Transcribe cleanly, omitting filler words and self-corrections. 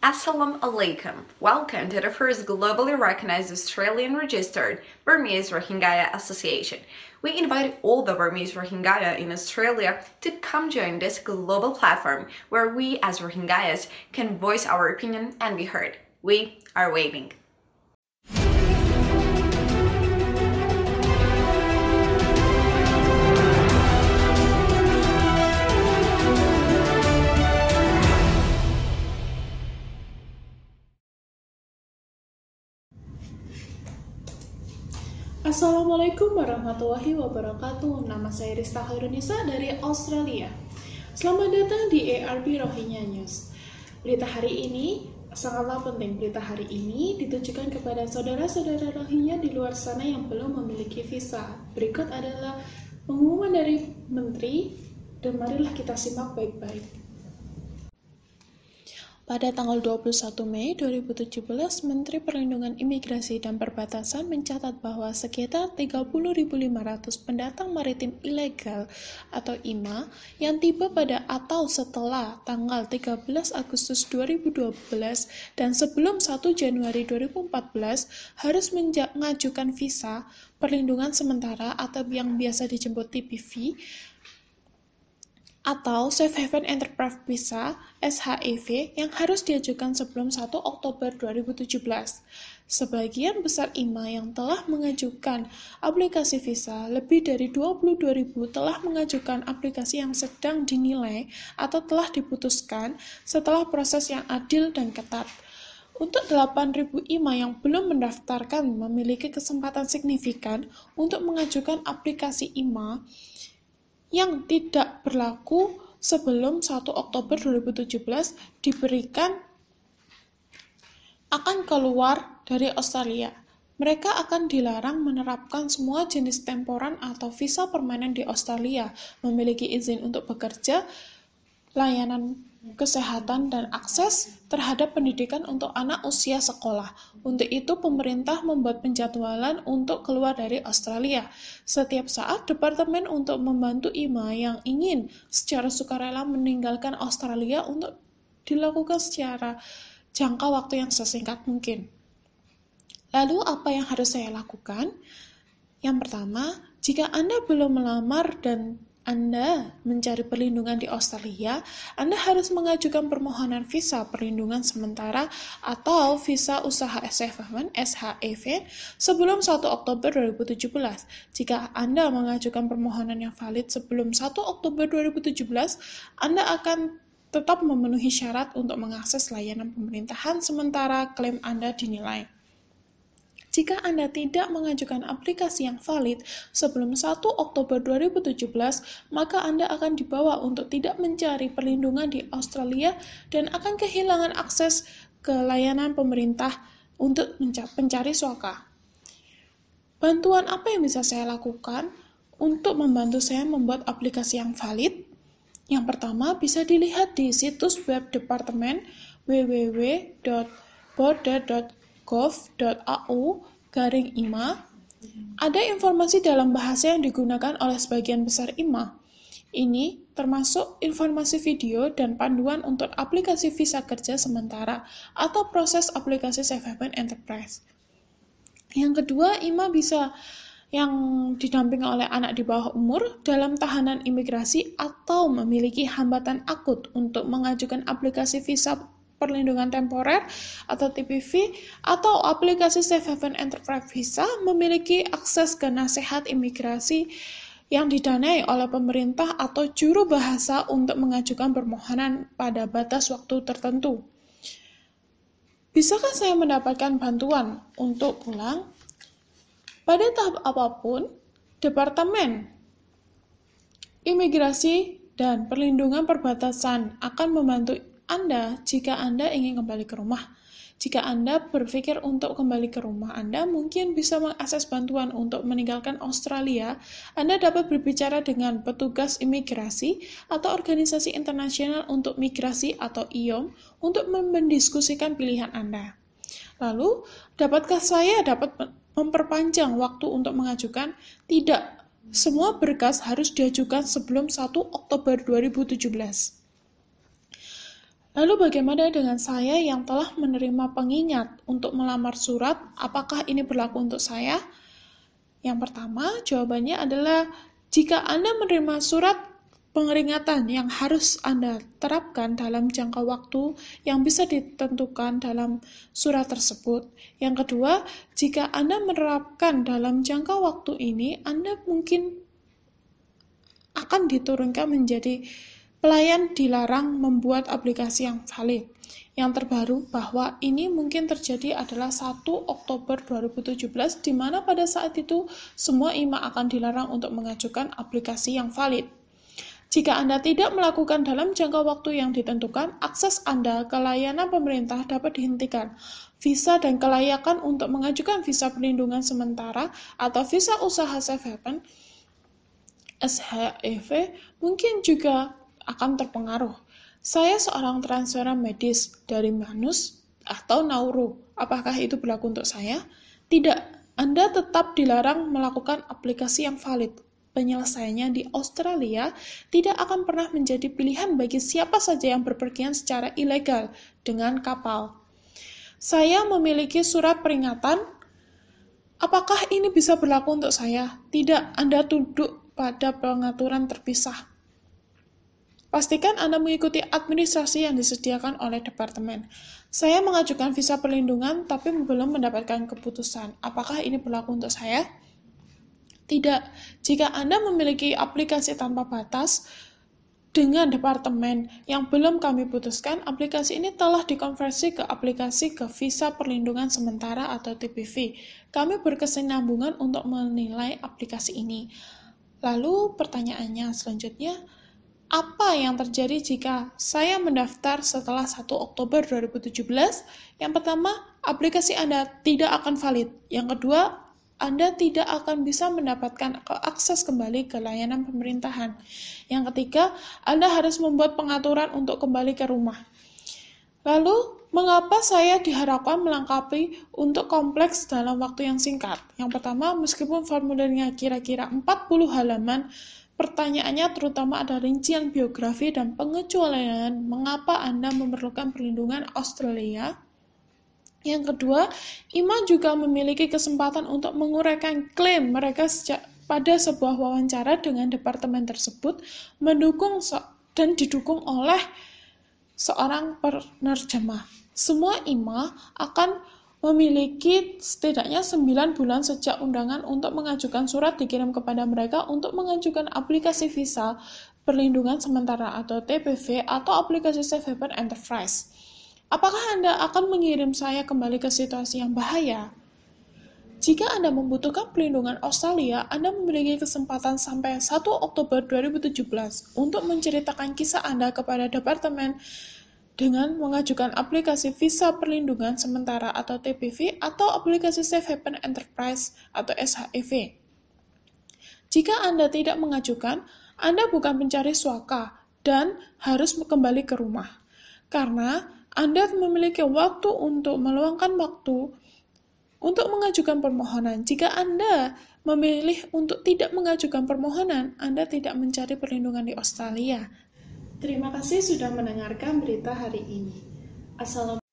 Assalamu alaikum. Welcome to the first globally recognized Australian registered Burmese Rohingya Association. We invite all the Burmese Rohingya in Australia to come join this global platform where we as Rohingyas can voice our opinion and be heard. We are waiting. Assalamualaikum warahmatullahi wabarakatuh. Nama saya Rista Khairunisa dari Australia. Selamat datang di ARB Rohingya News. Berita hari ini sangatlah penting. Berita hari ini ditujukan kepada saudara-saudara Rohingya di luar sana yang belum memiliki visa. Berikut adalah pengumuman dari Menteri dan marilah kita simak baik-baik. Pada tanggal 21 Mei 2017, Menteri Perlindungan Imigrasi dan Perbatasan mencatat bahwa sekitar 30.500 pendatang maritim ilegal atau IMA yang tiba pada atau setelah tanggal 13 Agustus 2012 dan sebelum 1 Januari 2014 harus mengajukan visa perlindungan sementara atau yang biasa dijemput TPV atau Safe Haven Enterprise Visa (SHEV) yang harus diajukan sebelum 1 Oktober 2017. Sebagian besar IMA yang telah mengajukan aplikasi visa, lebih dari 22.000 telah mengajukan aplikasi yang sedang dinilai atau telah diputuskan setelah proses yang adil dan ketat. Untuk 8.000 IMA yang belum mendaftarkan memiliki kesempatan signifikan untuk mengajukan aplikasi IMA yang tidak berlaku sebelum 1 Oktober 2017 diberikan akan keluar dari Australia. Mereka akan dilarang menerapkan semua jenis temporan atau visa permanen di Australia, memiliki izin untuk bekerja, layanan kesehatan, dan akses terhadap pendidikan untuk anak usia sekolah. Untuk itu, pemerintah membuat penjadwalan untuk keluar dari Australia. Setiap saat, Departemen untuk membantu IMA yang ingin secara sukarela meninggalkan Australia untuk dilakukan secara jangka waktu yang sesingkat mungkin. Lalu, apa yang harus saya lakukan? Yang pertama, jika Anda belum melamar dan Anda mencari perlindungan di Australia, Anda harus mengajukan permohonan visa perlindungan sementara atau visa usaha SHEV sebelum 1 Oktober 2017. Jika Anda mengajukan permohonan yang valid sebelum 1 Oktober 2017, Anda akan tetap memenuhi syarat untuk mengakses layanan pemerintahan sementara klaim Anda dinilai. Jika Anda tidak mengajukan aplikasi yang valid sebelum 1 Oktober 2017, maka Anda akan dibawa untuk tidak mencari perlindungan di Australia dan akan kehilangan akses ke layanan pemerintah untuk mencari suaka. Bantuan apa yang bisa saya lakukan untuk membantu saya membuat aplikasi yang valid? Yang pertama, bisa dilihat di situs web Departemen www.border.gov.au/IMA. Ada informasi dalam bahasa yang digunakan oleh sebagian besar IMA. Ini termasuk informasi video dan panduan untuk aplikasi visa kerja sementara atau proses aplikasi Safe Haven Enterprise. Yang kedua, IMA bisa yang didampingi oleh anak di bawah umur dalam tahanan imigrasi atau memiliki hambatan akut untuk mengajukan aplikasi visa perlindungan temporer atau TPV atau aplikasi Safe Haven Enterprise Visa memiliki akses ke nasihat imigrasi yang didanai oleh pemerintah atau juru bahasa untuk mengajukan permohonan pada batas waktu tertentu. Bisakah saya mendapatkan bantuan untuk pulang? Pada tahap apapun, Departemen Imigrasi dan Perlindungan Perbatasan akan membantu Anda jika Anda ingin kembali ke rumah. Jika Anda berpikir untuk kembali ke rumah, Anda mungkin bisa mengakses bantuan untuk meninggalkan Australia. Anda dapat berbicara dengan petugas imigrasi atau organisasi internasional untuk migrasi atau IOM untuk mendiskusikan pilihan Anda. Lalu, dapatkah saya dapat memperpanjang waktu untuk mengajukan? Tidak, semua berkas harus diajukan sebelum 1 Oktober 2017. Lalu bagaimana dengan saya yang telah menerima pengingat untuk melamar surat? Apakah ini berlaku untuk saya? Yang pertama, jawabannya adalah jika Anda menerima surat pengeringatan yang harus Anda terapkan dalam jangka waktu yang bisa ditentukan dalam surat tersebut. Yang kedua, jika Anda menerapkan dalam jangka waktu ini, Anda mungkin akan diturunkan menjadi pelayan dilarang membuat aplikasi yang valid. Yang terbaru bahwa ini mungkin terjadi adalah 1 Oktober 2017, di mana pada saat itu semua IMA akan dilarang untuk mengajukan aplikasi yang valid. Jika Anda tidak melakukan dalam jangka waktu yang ditentukan, akses Anda ke layanan pemerintah dapat dihentikan. Visa dan kelayakan untuk mengajukan visa perlindungan sementara atau visa usaha safe haven (SHEV) mungkin juga akan terpengaruh. Saya seorang transferan medis dari Manus atau Nauru. Apakah itu berlaku untuk saya? Tidak. Anda tetap dilarang melakukan aplikasi yang valid. Penyelesaiannya di Australia tidak akan pernah menjadi pilihan bagi siapa saja yang berpergian secara ilegal dengan kapal. Saya memiliki surat peringatan. Apakah ini bisa berlaku untuk saya? Tidak. Anda tunduk pada pengaturan terpisah. Pastikan Anda mengikuti administrasi yang disediakan oleh departemen. Saya mengajukan visa perlindungan tapi belum mendapatkan keputusan. Apakah ini berlaku untuk saya? Tidak. Jika Anda memiliki aplikasi tanpa batas dengan departemen yang belum kami putuskan, aplikasi ini telah dikonversi ke aplikasi ke visa perlindungan sementara atau TPV. Kami berkesinambungan untuk menilai aplikasi ini. Lalu pertanyaannya selanjutnya, apa yang terjadi jika saya mendaftar setelah 1 Oktober 2017? Yang pertama, aplikasi Anda tidak akan valid. Yang kedua, Anda tidak akan bisa mendapatkan akses kembali ke layanan pemerintahan. Yang ketiga, Anda harus membuat pengaturan untuk kembali ke rumah. Lalu, mengapa saya diharapkan melengkapi untuk kompleks dalam waktu yang singkat? Yang pertama, meskipun formulirnya kira-kira 40 halaman, pertanyaannya terutama ada rincian biografi dan pengecualian mengapa Anda memerlukan perlindungan Australia. Yang kedua, IMA juga memiliki kesempatan untuk menguraikan klaim mereka pada sebuah wawancara dengan departemen tersebut dan didukung oleh seorang penerjemah. Semua IMA akan memiliki setidaknya 9 bulan sejak undangan untuk mengajukan surat dikirim kepada mereka untuk mengajukan aplikasi visa perlindungan sementara atau TPV atau aplikasi Safe Haven Enterprise. Apakah Anda akan mengirim saya kembali ke situasi yang bahaya? Jika Anda membutuhkan perlindungan Australia, Anda memiliki kesempatan sampai 1 Oktober 2017 untuk menceritakan kisah Anda kepada departemen dengan mengajukan aplikasi visa perlindungan sementara atau TPV atau aplikasi Safe Haven Enterprise atau SHEV. Jika Anda tidak mengajukan, Anda bukan pencari suaka dan harus kembali ke rumah. Karena Anda memiliki waktu untuk meluangkan waktu untuk mengajukan permohonan. Jika Anda memilih untuk tidak mengajukan permohonan, Anda tidak mencari perlindungan di Australia. Terima kasih sudah mendengarkan berita hari ini. Assalamualaikum.